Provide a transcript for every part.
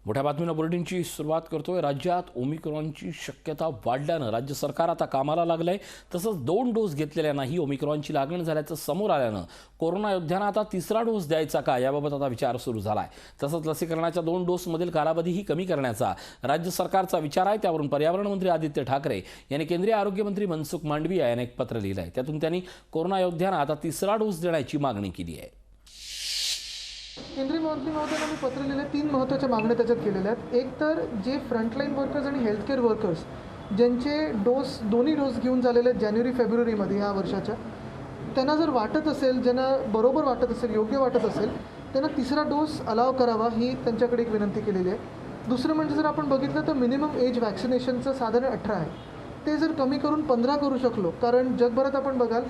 मोठ्या बातमीनं बुलेटिनची सुरुवात करतोय। राज्यात ओमिक्रॉनची शक्यता वाढल्यानं राज्य सरकार आता कामाला लागलंय। तसंच 2 डोस घेतलेल्यांनाही ओमिक्रॉनची लागण झाल्याचं समोर आल्यानं कोरोना योद्ध्यांना आता 3रा डोस द्यायचा का याबाबत आता विचार सुरू झालाय। तसंच लसीकरणाच्या 2 डोसमधील कालावधीही कमी करण्याचा राज्य सरकारचा विचार आहे। त्यावरून पर्यावरण मंत्री आदित्य ठाकरे यांनी केंद्रीय आरोग्य मंत्री मनसुख मांडविया यांना एक पत्र लिहिलंय। त्यातून त्यांनी कोरोना योद्ध्यांना आता 3रा डोस देण्याची मागणी केली आहे। केंद्रीय मंत्री महोदयांना पत्र लिहिले 3 महत्त्वाच्या मागण्या त्याच्यात केलेल्या आहेत। एक तर जे फ्रंटलाईन वर्कर्स आणि हेल्थकेअर वर्कर्स ज्यांचे दोन्ही डोस घेऊन झालेले आहेत जानेवारी-फेब्रुवारीमध्ये या वर्षाच्या, त्यांना जर वाटत असेल, ज्यांना बरोबर वाटत असेल, योग्य वाटत असेल, त्यांना 3रा डोस अलाव करावा ही त्यांच्याकडे एक विनंती केलेली आहे। दुसरं म्हणजे जर आपण बघितलं तर मिनिमम एज वॅक्सिनेशनचं साधारण 18 आहे, ते जर कमी करून 15 करू शकलो, कारण जगभरात आपण बघाल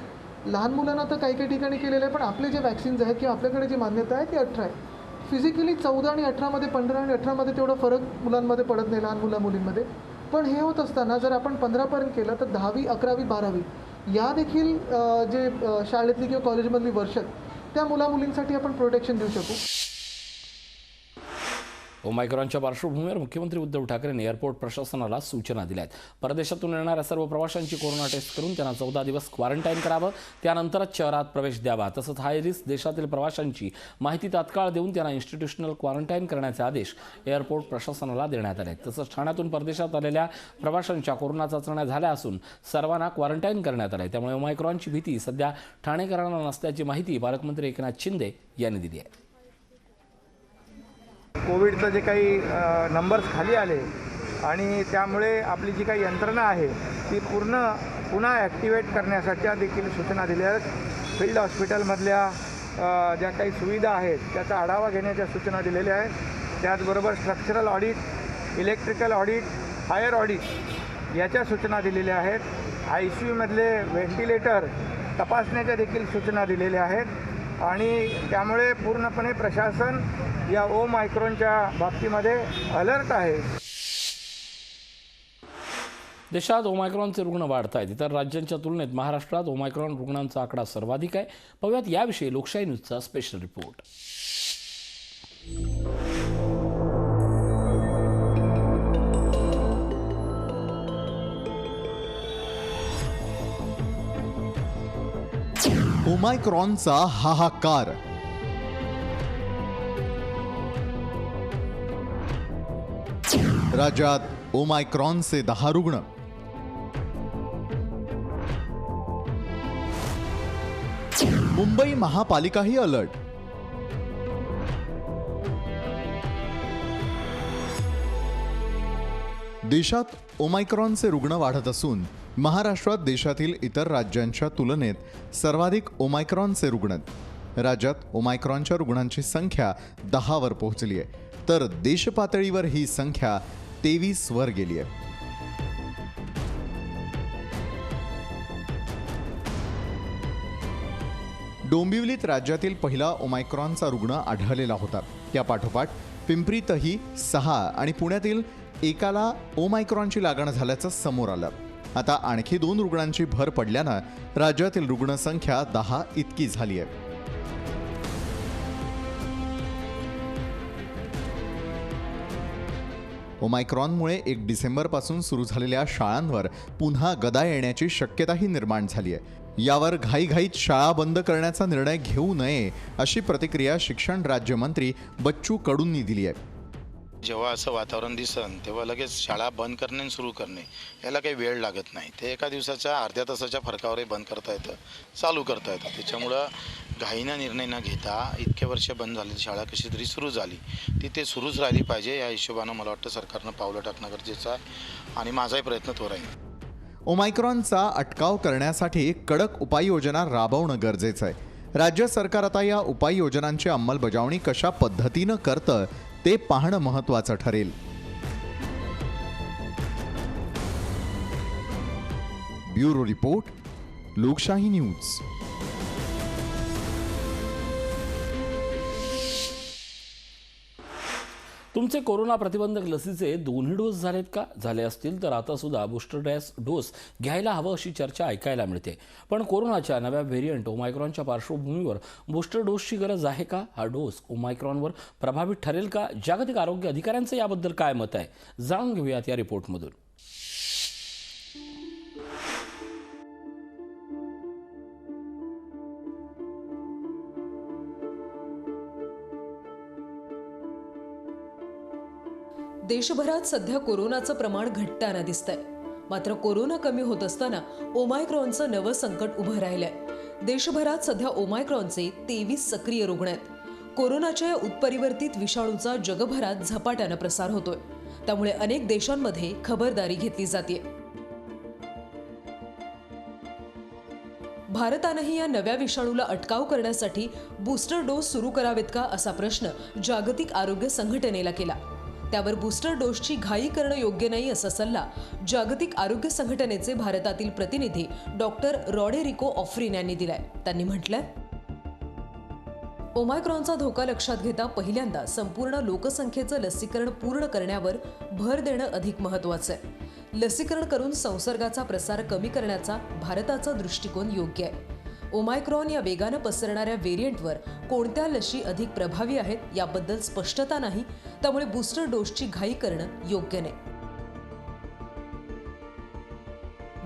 लहान मुलांना तर काही ठिकाणी केलेलं आहे, पण आपले जे वॅक्सिन्स आहेत किंवा आपल्याकडे जी मान्यता आहे ती 18 आहे। फिजिकली 14 आणि 18मध्ये 15 आणि 18मध्ये तेवढा फरक मुलांमध्ये पडत नाही, लहान मुलींमध्ये। पण हे होत असताना जर आपण 15पर्यंत केलं तर 10वी, 11वी, 12वी या देखील जे शाळेतली किंवा कॉलेजमधली वर्ष त्या मुलींसाठी आपण प्रोटेक्शन देऊ शकू। ओमायक्रॉनच्या पार्श्वभूमीवर मुख्यमंत्री उद्धव ठाकरेंनी एअरपोर्ट प्रशासनाला सूचना दिल्या आहेत। परदेशातून येणाऱ्या सर्व प्रवाशांची कोरोना टेस्ट करून त्यांना 14 दिवस क्वारंटाईन करावं, त्यानंतरच शहरात प्रवेश द्यावा। तसंच हाय रिस्क देशातील प्रवाशांची माहिती तात्काळ देऊन त्यांना इन्स्टिट्यूशनल क्वारंटाईन करण्याचे आदेश एअरपोर्ट प्रशासनाला देण्यात आले आहेत। तसंच ठाण्यातून परदेशात आलेल्या प्रवाशांच्या कोरोना चाचण्या झाल्या असून सर्वांना क्वारंटाईन करण्यात आले। त्यामुळे ओमायक्रॉनची भीती सध्या ठाणेकरांना नसल्याची माहिती पालकमंत्री एकनाथ शिंदे यांनी दिली आहे। कोविडचं जे काही नंबर्स खाली आले आणि त्यामुळे आपली जी काही यंत्रणा आहे ती पुन्हा ॲक्टिवेट करण्यासाठी देखील सूचना दिल्या आहेत। फील्ड हॉस्पिटलमधल्या ज्या काही सुविधा आहेत त्याचा आढावा घेण्याच्या सूचना दिलेल्या आहेत। त्याचबरोबर structural audit, electrical audit, fire audit याच्या सूचना दिलेल्या आहेत। ICUमधले व्हेंटिलेटर तपासण्याच्या देखील सूचना दिलेल्या आहेत आणि त्यामुळे पूर्णपणे प्रशासन या ओमायक्रॉनच्या बाबतीमध्ये अलर्ट आहे। देशात ओमायक्रॉनचे रुग्ण वाढत आहेत। इतर राज्यांच्या तुलनेत महाराष्ट्रात ओमायक्रॉन रुग्णांचा आकडा सर्वाधिक आहे। पाहूयात याविषयी लोकशाही न्यूजचा स्पेशल रिपोर्ट। ओमायक्रॉनचा हाहाकार। राज्यात ओमायक्रॉनचे 10 रुग्ण। मुंबई महापालिकाही अलर्ट। देशात ओमायक्रॉनचे रुग्ण वाढत असून महाराष्ट्रात देशातील इतर राज्यांच्या तुलनेत सर्वाधिक ओमायक्रॉनचे रुग्ण आहेत। राज्यात ओमायक्रॉनच्या रुग्णांची संख्या 10 वर पोहोचली आहे, तर देशपातळीवर ही संख्या 23 वर गेली आहे। डोंबिवलीत राज्यातील पहिला ओमायक्रॉनचा रुग्ण आढळलेला होता। त्या पाठोपाठ पिंपरीतही 6 आणि पुण्यातील एकाला ओमायक्रॉनची लागण झाल्याचं समोर आलं। आता आणखी 2 रुग्णांची भर पडल्यानं राज्यातील रुग्णसंख्या 10 इतकी झाली आहे। ओमायक्रॉनमुळे 1 डिसेंबरपासून सुरू झालेल्या शाळांवर पुन्हा गदा येण्याची शक्यताही निर्माण झाली आहे। यावर घाईघाईत शाळा बंद करण्याचा निर्णय घेऊ नये अशी प्रतिक्रिया शिक्षण राज्यमंत्री बच्चू कडूंनी दिली आहे। जेव्हा असं वातावरण दिसन तेव्हा लगेच शाळा बंद करणे आणि सुरू करणे याला काही वेळ लागत नाही। ते एका दिवसाच्या अर्ध्या तासाच्या फरकावरही बंद करता येतं, चालू करता येतं। त्याच्यामुळं घाईनं निर्णय न घेता इतके वर्ष बंद झालेली शाळा कशी तरी सुरू झाली ती ते सुरूच राहिली पाहिजे या हिशोबानं मला वाटतं सरकारनं पावलं टाकणं गरजेचं आहे आणि माझाही प्रयत्न तो राहील। ओमायक्रॉनचा अटकाव करण्यासाठी कडक उपाययोजना राबवणं गरजेचं आहे। राज्य सरकार आता या उपाययोजनांची अंमलबजावणी कशा पद्धतीनं करतं ते पाहणं महत्त्वाचं ठरेल। ब्युरो रिपोर्ट, लोकशाही न्यूज। तुमचे कोरोना प्रतिबंधक लसीचे दोन्ही डोस झालेत का? झाले असतील तर आता सुद्धा बूस्टर डोस घ्यायला हवं अशी चर्चा ऐकायला मिळते. पण कोरोनाच्या नव्या व्हेरियंट ओमायक्रॉनच्या पार्श्वभूमीवर बूस्टर डोसची गरज आहे का? हा डोस ओमायक्रॉनवर प्रभावित ठरेल का? जागतिक आरोग्य अधिकाऱ्यांचं याबद्दल काय मत आहे? जाणून घेऊयात या रिपोर्टमधून. देशभरात सध्या कोरोनाचं प्रमाण घटताना दिसतंय. मात्र कोरोना कमी होत असताना ओमायक्रॉनचं नवं संकट उभं राहिलंय. देशभरात सध्या ओमायक्रॉनचे 23 सक्रिय रुग्ण आहेत. कोरोनाच्या या उत्परिवर्तित विषाणूचा जगभरात झपाट्यानं प्रसार होतोय. त्यामुळे अनेक देशांमध्ये खबरदारी घेतली जाते. भारतानंही या नव्या विषाणूला अटकाव करण्यासाठी बूस्टर डोस सुरू करावेत का असा प्रश्न जागतिक आरोग्य संघटनेला केला. त्यावर बूस्टर डोसची घाई करणं योग्य नाही असा सल्ला जागतिक आरोग्य संघटनेचे भारतातील प्रतिनिधी डॉक्टर रॉडेरिको ऑफ्रिन यांनी दिलाय. त्यांनी म्हटलंय, ओमायक्रॉनचा धोका लक्षात घेता पहिल्यांदा संपूर्ण लोकसंख्येचं लसीकरण पूर्ण करण्यावर भर देणं अधिक महत्त्वाचं आहे. लसीकरण करून संसर्गाचा प्रसार कमी करण्याचा भारताचा दृष्टिकोन योग्य आहे. ओमायक्रॉन या वेगानं पसरणाऱ्या व्हेरियंटवर कोणत्या लशी अधिक प्रभावी आहेत याबद्दल स्पष्टता नाही. त्यामुळे बूस्टर डोसची घाई करणं योग्य नाही.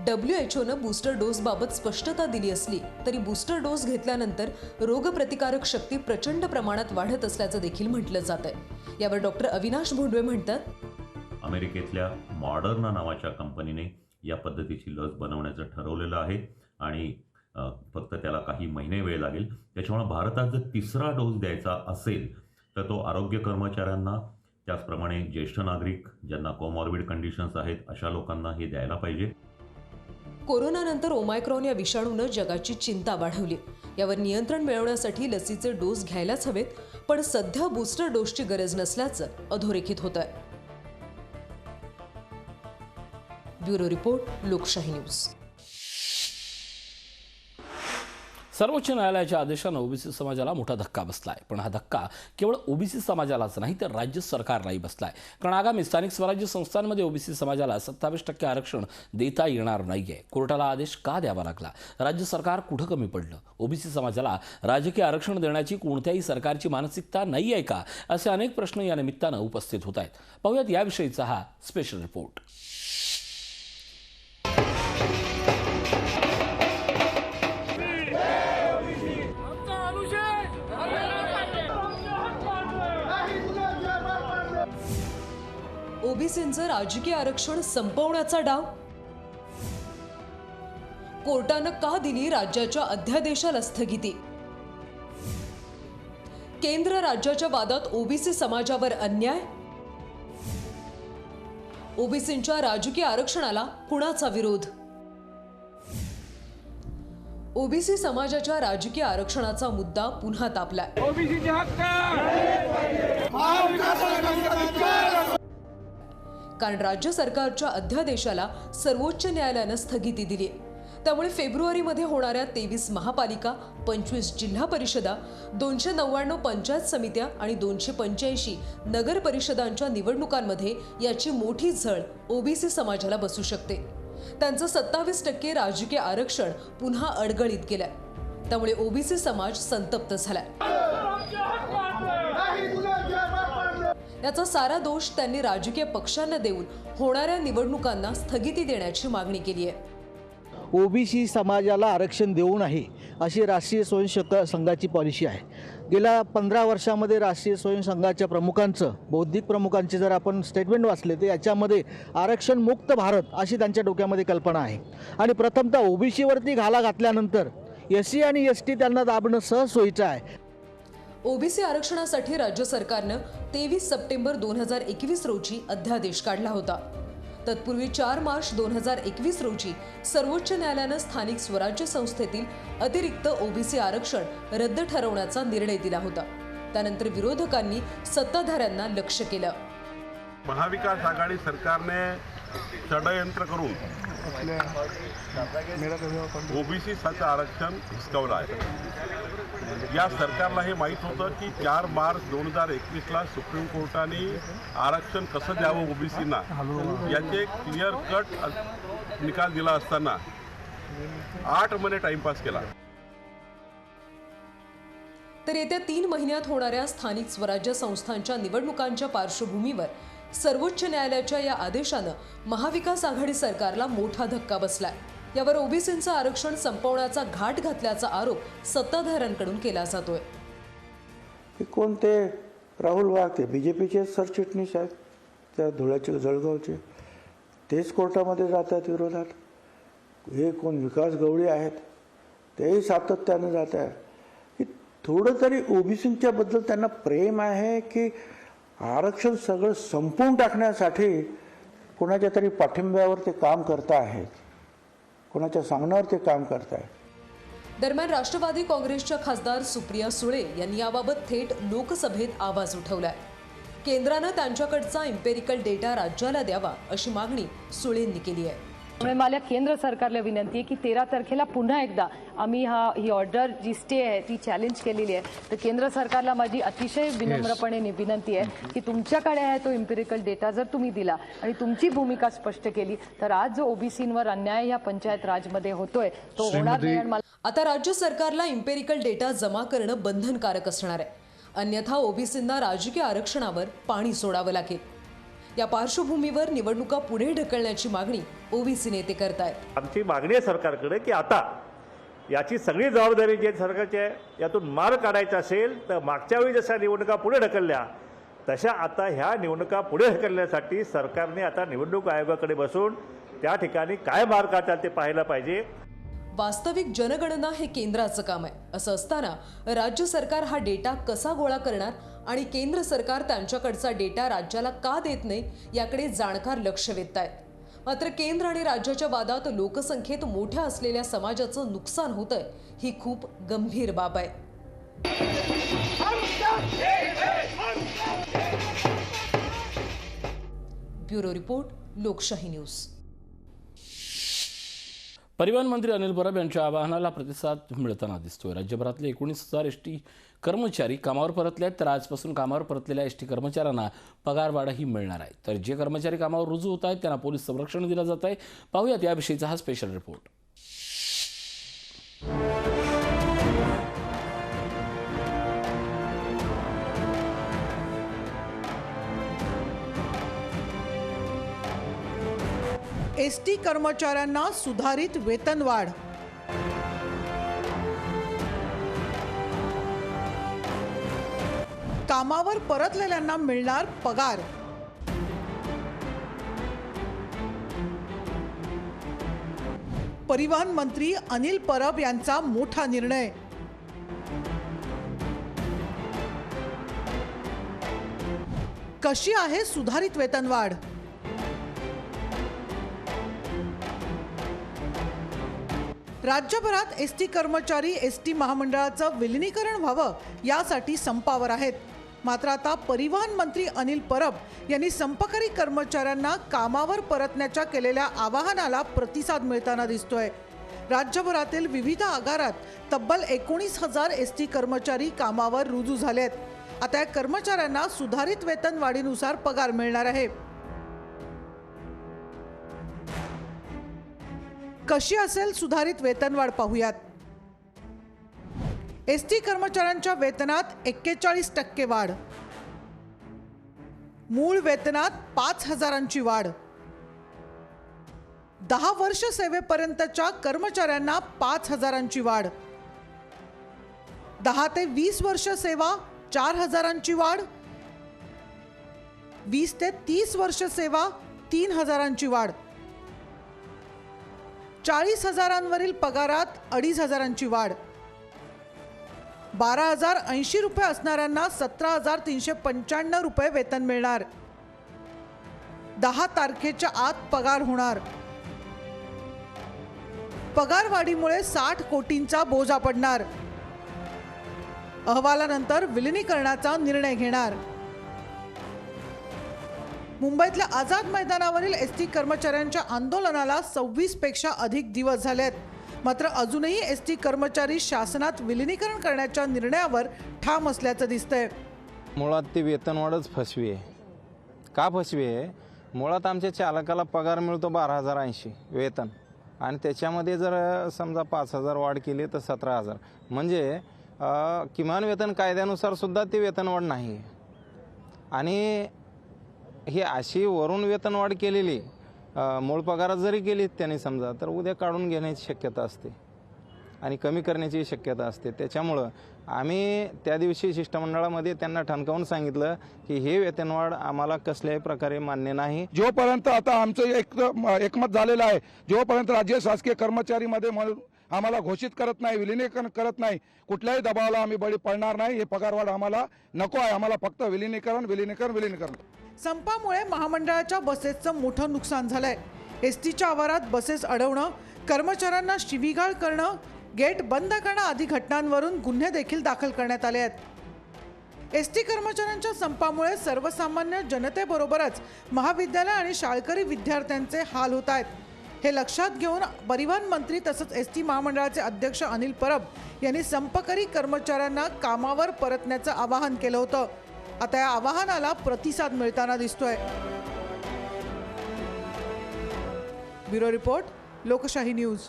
WHOनं बूस्टर डोसबाबत स्पष्टता दिली असली तरी बूस्टर डोस घेतल्यानंतर रोगप्रतिकारक शक्ती प्रचंड प्रमाणात वाढत असल्याचं देखील म्हटलं जातंय. यावर डॉक्टर अविनाश भोंडवे म्हणतात, अमेरिकेतल्या मॉडर्ना नावाच्या कंपनीने या पद्धतीची लस बनवण्याचं ठरवलेलं आहे आणि फक्त त्याला काही महिने वेळ लागेल. त्याच्यामुळे भारतात जर तिसरा डोस द्यायचा असेल तर तो आरोग्य कर्मचाऱ्यांना, त्याचप्रमाणे ज्येष्ठ नागरिक ज्यांना कोमॉर्बिड कंडिशन्स आहेत अशा लोकांना हे द्यायला पाहिजे. कोरोनानंतर ओमायक्रॉन या विषाणूनं जगाची चिंता वाढवली. यावर नियंत्रण मिळवण्यासाठी लसीचे डोस घ्यायलाच हवेत. पण सध्या बूस्टर डोसची गरज नसल्याचं अधोरेखित होत आहे. ब्युरो रिपोर्ट, लोकशाही न्यूज. सर्वोच्च न्यायालयाच्या आदेशानं ओबीसी समाजाला मोठा धक्का बसलाय. पण हा धक्का केवळ ओबीसी समाजालाच नाही तर राज्य सरकारलाही बसलाय. कारण आगामी स्थानिक स्वराज्य संस्थांमध्ये ओबीसी समाजाला 27% आरक्षण देता येणार नाहीये. कोर्टाला आदेश का द्यावा लागला? राज्य सरकार कुठं कमी पडलं? ओबीसी समाजाला राजकीय आरक्षण देण्याची कोणत्याही सरकारची मानसिकता नाही आहे का? असे अनेक प्रश्न या निमित्तानं उपस्थित होत आहेत. पाहूयात याविषयीचा हा स्पेशल रिपोर्ट. ओबीसींचं राजकीय आरक्षण संपवण्याचा डाव? कोर्टानं का दिली राज्याच्या अध्यादेशाला स्थगिती? केंद्र राज्याच्या वादात ओबीसी समाजावर अन्याय? ओबीसींच्या राजकीय आरक्षणाला कुणाचा विरोध? ओबीसी समाजाच्या राजकीय आरक्षणाचा मुद्दा पुन्हा तापलाय. कारण राज्य सरकारच्या अध्यादेशाला सर्वोच्च न्यायालयानं स्थगिती दिली. त्यामुळे फेब्रुवारीमध्ये होणाऱ्या 23 महापालिका, 25 जिल्हा परिषदा, 299 पंचायत समित्या आणि 285 नगर परिषदांच्या निवडणुकांमध्ये याची मोठी झळ ओबीसी समाजाला बसू शकते. त्यांचं 27% राजकीय आरक्षण पुन्हा अडगळीत केलंय. त्यामुळे ओबीसी समाज संतप्त झालाय. याचा सारा दोष त्यांनी राजकीय पक्षांना देऊन होणाऱ्या निवडणुकांना स्थगिती देण्याची मागणी केली आहे. ओबीसी समाजाला आरक्षण देऊ नये अशी राष्ट्रीय स्वयंसेवक संघाची पॉलिसी आहे. गेल्या 15 वर्षामध्ये राष्ट्रीय स्वयंसंघाच्या प्रमुखांचं, बौद्धिक प्रमुखांचे जर आपण स्टेटमेंट वाचले तर याच्यामध्ये आरक्षण मुक्त भारत अशी त्यांच्या डोक्यामध्ये कल्पना आहे. आणि प्रथमतः ओबीसीवरती घाला घातल्यानंतर SC आणि ST त्यांना दाबणं सहज सोयीचं आहे. ओबीसी आरक्षणासाठी राज्य सरकारनं 23 सप्टेंबर 2021 रोजी अध्यादेश काढला होता. तत्पूर्वी 4 मार्च 2021 रोजी सर्वोच्च न्यायालयानं स्थानिक स्वराज्य संस्थेतील अतिरिक्त ओबीसी आरक्षण रद्द ठरवण्याचा निर्णय दिला होता. त्यानंतर विरोधकांनी सत्ताधाऱ्यांना लक्ष्य केलं. महाविकास आघाडी सरकारने षडयंत्र करून ओबीसीचं आरक्षण हिसकावलं आहे. या सरकारला हे माहीत होतं की 4 मार्च 2021ला सुप्रीम कोर्टाने आरक्षण कसं द्यावं ओबीसींना याचे क्लिअर कट निकाल दिला असताना 8 महिने टाइमपास केला. तर येत्या 3 महिन्यात होणाऱ्या स्थानिक स्वराज्य संस्थांच्या निवडणुकांच्या पार्श्वभूमीवर सर्वोच्च न्यायालयाच्या या आदेशानं महाविकास आघाडी सरकारला मोठा धक्का बसलाय. यावर ओबीसींचं आरक्षण संपवण्याचा घाट घातल्याचा आरोप सत्ताधाऱ्यांकडून केला जातोय. कोणते राहुल वाघ ते बीजेपीचे सरचिटणीस आहेत, त्या धुळ्याचे जळगावचे, तेच कोर्टामध्ये जातात विरोधात. हे कोण विकास गवळी आहेत, तेही सातत्याने जात आहे. की थोडं तरी ओबीसींच्या बद्दल त्यांना प्रेम आहे की आरक्षण सगळं संपवून टाकण्यासाठी कोणाच्या तरी पाठिंब्यावर ते काम करत आहेत, कोणाच्या सांगण्यावर ते काम करत आहेत. दरम्यान राष्ट्रवादी काँग्रेसच्या खासदार सुप्रिया सुळे यांनी याबाबत थेट लोकसभेत आवाज उठवलाय. केंद्रानं त्यांच्याकडचा इम्पेरिकल डेटा राज्याला द्यावा अशी मागणी सुळेंनी केली आहे. मला केंद्र सरकारला विनंती आहे की 13 तारखेला पुन्हा एकदा आम्ही ही ऑर्डर जी स्टे आहे ती चॅलेंज केलेली आहे. तर केंद्र सरकारला माझी अतिशय विनम्रपणे विनंती आहे की तुमच्याकडे आहे तो इम्पेरिकल डेटा जर तुम्ही दिला आणि तुमची भूमिका स्पष्ट केली तर आज जो ओबीसींवर अन्याय या पंचायत राजमध्ये होतोय तो होणार नाही. आता राज्य सरकारला इम्पेरिकल डेटा जमा करणं बंधनकारक असणार आहे, अन्यथा ओबीसींना राजकीय आरक्षणावर पाणी सोडावं लागेल. या पार्श्वभूमीवर निवडणुका पुढे ढकलण्याची मागणी ओबीसी नेते करतायत. आमची मागणी आहे सरकारकडे की आता याची सगळी जबाबदारी जी सरकारची आहे यातून मार काढायचा असेल तर मागच्या वेळी जशा निवडणुका पुढे ढकलल्या तशा आता ह्या निवडणुका पुढे ढकलण्यासाठी सरकारने आता निवडणूक आयोगाकडे बसून त्या ठिकाणी काय मार काढतात ते पाहायला पाहिजे. वास्तविक जनगणना हे केंद्राचं काम आहे. असं असताना राज्य सरकार हा डेटा कसा गोळा करणार आणि केंद्र सरकार त्यांच्याकडचा डेटा राज्याला का देत नाही याकडे जाणकार लक्ष वेधतायत. मात्र केंद्र आणि राज्याच्या वादात लोकसंख्येत मोठ्या असलेल्या समाजाचं नुकसान होतंय ही खूप गंभीर बाब आहे. ब्युरो रिपोर्ट, लोकशाही न्यूज. परिवहन मंत्री अनिल परब यांच्या आवाहनाला प्रतिसाद मिळताना दिसतोय. राज्यभरातले 19,000 एसटी कर्मचारी कामावर परतले आहेत, तर आजपासून कामावर परतलेल्या एसटी कर्मचाऱ्यांना पगारवाढही मिळणार आहे. तर जे कर्मचारी कामावर रुजू होत आहेत त्यांना पोलीस संरक्षण दिलं जात आहे. पाहूयात याविषयीचा हा स्पेशल रिपोर्ट. एसटी कर्मचाऱ्यांना सुधारित वेतनवाढ. कामावर परतलेल्यांना मिळणार पगार. परिवहन मंत्री अनिल परब यांचा मोठा निर्णय. कशी आहे सुधारित वेतनवाढ? राज्यभरात एसटी कर्मचारी एसटी महामंडळाचं विलिनीकरण व्हावं यासाठी संपावर आहेत. मात्र आता परिवहन मंत्री अनिल परब यांनी संपकरी कर्मचाऱ्यांना कामावर परतण्याच्या केलेल्या आवाहनाला प्रतिसाद मिळताना दिसतोय. राज्यभरातील विविध आगारात तब्बल 19,000 एसटी कर्मचारी कामावर रुजू झालेत. आता या कर्मचाऱ्यांना सुधारित वेतनवाढीनुसार पगार मिळणार आहे. कशी असेल सुधारित वेतनवाढ पाहूयात. एसटी कर्मचाऱ्यांच्या वेतनात 41% वाढ. मूळ वेतनात 5,000ची वाढ. 10 वर्ष सेवेपर्यंतच्या कर्मचाऱ्यांना 5,000ची वाढ. 10 ते 20 वर्ष सेवा 4,000ची वाढ. 20 ते 30 वर्ष सेवा 3,000ची वाढ. 40,000वरील पगारात 2,500ची वाढ. 12,080 रुपये असणाऱ्यांना 17,395 रुपये वेतन मिळणार. 10 तारखेच्या आत पगार होणार. पगारवाढीमुळे 60 कोटींचा बोजा पडणार. अहवालानंतर विलिनीकरणाचा निर्णय घेणार. मुंबईतल्या आझाद मैदानावरील एसटी कर्मचाऱ्यांच्या आंदोलनाला 26 पेक्षा अधिक दिवस झालेत. मात्र अजूनही एसटी कर्मचारी शासनात विलिनीकरण करण्याच्या निर्णयावर ठाम असल्याचं दिसतंय. मुळात ती वेतनवाढच फसवी आहे. का फसवी आहे? मुळात आमच्या चालकाला पगार मिळतो 12,080 वेतन आणि त्याच्यामध्ये जर समजा 5,000 वाढ केली तर 17,000 म्हणजे किमान वेतन कायद्यानुसार सुद्धा ती वेतनवाढ नाही आहे. आणि ही अशी वरून वेतनवाढ केलेली मूळ पगारात जरी केली त्यांनी समजा तर उद्या काढून घेण्याची शक्यता असते आणि कमी करण्याची शक्यता असते. त्याच्यामुळं आम्ही त्या दिवशी शिष्टमंडळामध्ये त्यांना ठणकावून सांगितलं की हे वेतनवाढ आम्हाला कसल्याही प्रकारे मान्य नाही. जोपर्यंत आता आमचं एकमत झालेलं आहे, जोपर्यंत राज्य शासकीय कर्मचारीमध्ये आम्हाला घोषित करत नाही, विलिनीकरण करत नाही, कुठल्याही दबावाला आम्ही बळी पडणार नाही. हे पगारवाढ आम्हाला नको आहे. आम्हाला फक्त विलिनीकरण. संपामुळे महामंडळाच्या बसेसचं मोठं नुकसान झालंय. एसटीच्या आवारात बसेस अडवणं, कर्मचाऱ्यांना शिवीगाळ करणं, गेट बंद करणं आदी घटनांवरून गुन्हे देखील दाखल करण्यात आले आहेत. एसटी कर्मचाऱ्यांच्या संपामुळे सर्वसामान्य जनतेबरोबरच महाविद्यालय आणि शाळकरी विद्यार्थ्यांचे हाल होत आहेत. हे लक्षात घेऊन परिवहन मंत्री तसंच एसटी महामंडळाचे अध्यक्ष अनिल परब यांनी संपकरी कर्मचाऱ्यांना कामावर परतण्याचं आवाहन केलं होतं. आता या आवाहनाला प्रतिसाद मिळताना दिसतोय. ब्युरो रिपोर्ट, लोकशाही न्यूज.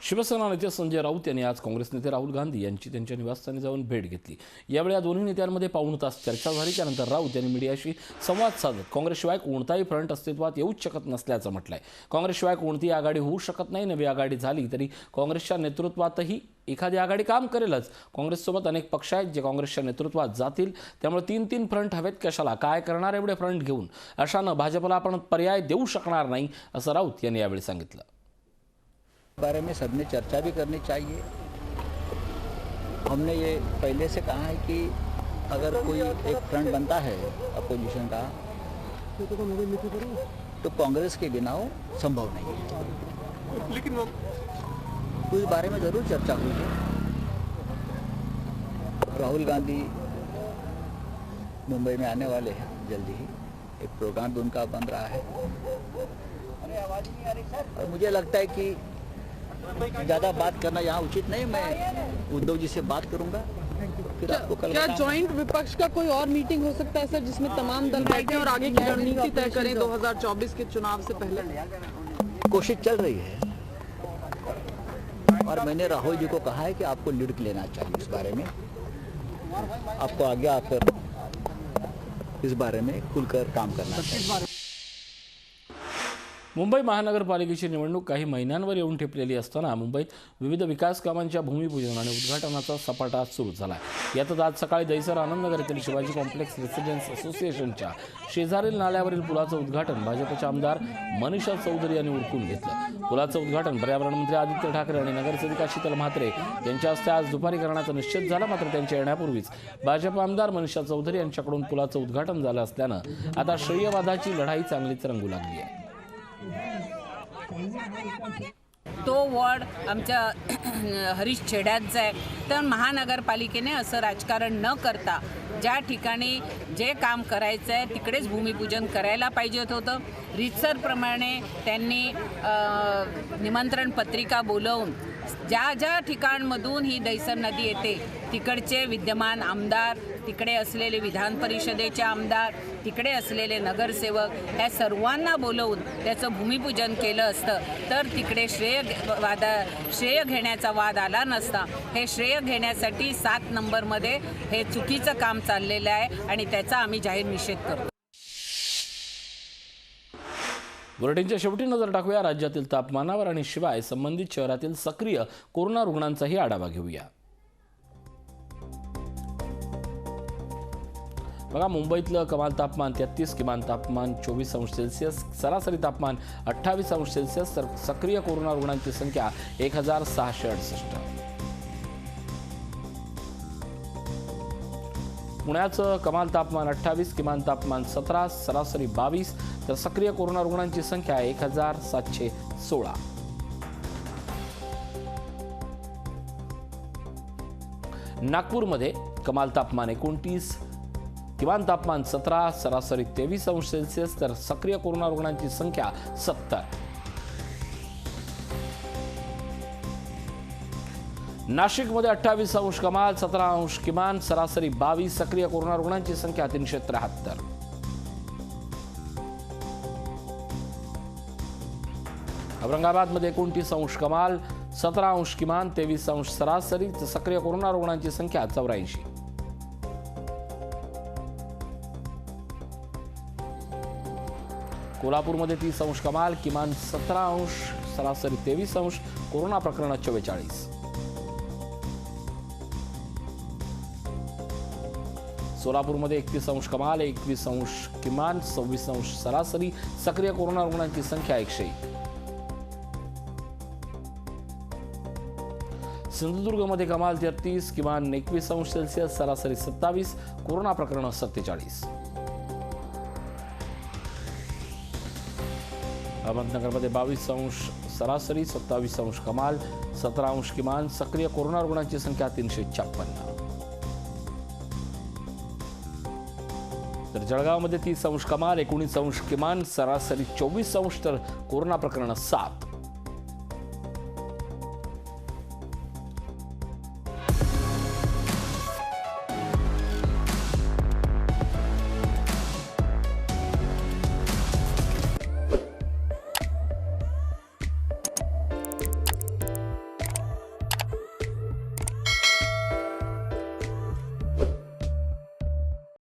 शिवसेना नेते संजय राऊत यांनी आज काँग्रेस नेते राहुल गांधी यांची त्यांच्या निवासस्थानी जाऊन भेट घेतली. यावेळी या दोन्ही नेत्यांमध्ये पाऊण तास चर्चा झाली. त्यानंतर राऊत यांनी मीडियाशी संवाद साधत काँग्रेसशिवाय कोणताही फ्रंट अस्तित्वात येऊच शकत नसल्याचं म्हटलंय. काँग्रेसशिवाय कोणतीही आघाडी होऊ शकत नाही. नवी आघाडी झाली तरी काँग्रेसच्या नेतृत्वातही एखादी आघाडी काम करेलच. काँग्रेससोबत अनेक पक्ष आहेत जे काँग्रेसच्या नेतृत्वात जातील. त्यामुळे 3-3 फ्रंट हवेत कशाला, काय करणार एवढे फ्रंट घेऊन, अशानं भाजपला आपण पर्याय देऊ शकणार नाही असं राऊत यांनी यावेळी सांगितलं. बारे में सबने चर्चा भी करनी चाहिए. हमने ये पहले से कहा है कि अगर कोई एक फ्रंट बनता है अपोजिशन का तो कांग्रेस के बिना वो संभव नहीं है. लेकिन उस बारे में ज़रूर चर्चा हुई है. राहुल गांधी मुंबई में आने वाले हैं जल्दी ही. एक प्रोग्राम भी उनका बन रहा है और मुझे लगता है कि ज़्यादा बात करना यहाँ उचित नहीं. मैं उद्धव जी से बात करूंगा. फिर आपको कल क्या ज्वाइंट विपक्ष का कोई और मीटिंग हो सकता है सर, जिसमें तमाम दल बैठे और आगे की रणनीति तय करें 2024 के चुनाव से पहले? कोशिश चल रही है और मैंने राहुल जी को कहा है कि आपको लीड लेना चाहिए इस बारे में. आपको आगे आकर इस बारे में खुलकर काम करना चाहिए. मुंबई महानगरपालिकेची निवडणूक काही महिन्यांवर येऊन ठेपलेली असताना मुंबईत विविध विकास कामांच्या भूमिपूजन आणि उद्घाटनाचा सपाटा सुरू झाला. यातच आज सकाळी दहिसर आनंदनगर येथील शिवाजी कॉम्प्लेक्स रेसिडेन्स असोसिएशनच्या शेजारील नाल्यावरील पुलाचं उद्घाटन भाजपचे आमदार मनीषा चौधरी यांनी उरकून घेतलं. पुलाचं उद्घाटन पर्यावरण मंत्री आदित्य ठाकरे आणि नगरसेविका शीतल म्हात्रे यांच्या हस्ते आज दुपारी करण्याचा निश्चित झाला. मात्र त्यांच्या येण्यापूर्वीच भाजप आमदार मनीषा चौधरी यांच्याकडून पुलाचं उद्घाटन झालं असल्यानं आता श्रेयवादाची लढाई चांगलीच रंगू लागली आहे. तो वॉर्ड आमच्या हरीश छेड्याचा आहे. तर महानगरपालिकेने असं राजकारण न करता ज्या ठिकाणी जे काम करायचं आहे तिकडेच भूमिपूजन करायला पाहिजेत होतं. रीतसरप्रमाणे त्यांनी निमंत्रण पत्रिका बोलवून ज्या ज्या ठिकाणमधून ही दहिसर नदी येते तिकडचे विद्यमान आमदार, तिकडे असलेले विधान परिषदेचे आमदार, तिकडे असलेले नगरसेवक या सर्वांना बोलवून त्याचं भूमिपूजन केलं असतं तर तिकडे श्रेय घेण्याचा वाद आला नसता. हे श्रेय घेण्यासाठी 7 नंबरमध्ये हे चुकीचं काम चाललेलं आहे आणि त्याचा आम्ही जाहीर निषेध करतो. बुलेटिनच्या शेवटी नजर टाकूया राज्यातील तापमानावर आणि शिवाय संबंधित शहरातील सक्रिय कोरोना रुग्णांचाही आढावा घेऊया. बघा, मुंबईतलं कमाल तापमान 33, किमान तापमान 24 अंश सेल्सिअस, सरासरी तापमान 28 अंश सेल्सिअस, तर सक्रिय कोरोना रुग्णांची संख्या 1668. पुण्याचं कमाल तापमान 28, किमान तापमान 17, सरासरी 22, तर सक्रिय कोरोना रुग्णांची संख्या 1716. नागपूरमध्ये कमाल तापमान 29, किमान तापमान 17, सरासरी 23 अंश सेल्सिअस, तर सक्रिय कोरोना रुग्णांची संख्या 70. नाशिकमध्ये 28 अंश कमाल, 17 अंश किमान, सरासरी 22, सक्रिय कोरोना रुग्णांची संख्या 373. औरंगाबादमध्ये 29 अंश कमाल, 17 अंश किमान, 23 अंश सरासरी, सक्रिय कोरोना रुग्णांची संख्या 84. कोल्हापूरमध्ये 30 अंश कमाल, किमान 17 अंश, सरासरी 23 अंश, कोरोना प्रकरण 44. सोलापूरमध्ये 31 अंश कमाल, 21 अंश किमान, 26 अंश सरासरी, सक्रिय कोरोना रुग्णांची संख्या 101. सिंधुदुर्गमध्ये कमाल 33, किमान 21 अंश सेल्सिअस, सरासरी 27, कोरोना प्रकरण 47. अहमदनगरमध्ये 22 अंश सरासरी, 27 अंश कमाल, 17 अंश किमान, सक्रिय कोरोना रुग्णांची संख्या 356. तर जळगावमध्ये 30 अंश कमाल, 19 अंश किमान, सरासरी 24 अंश, तर कोरोना प्रकरण 7.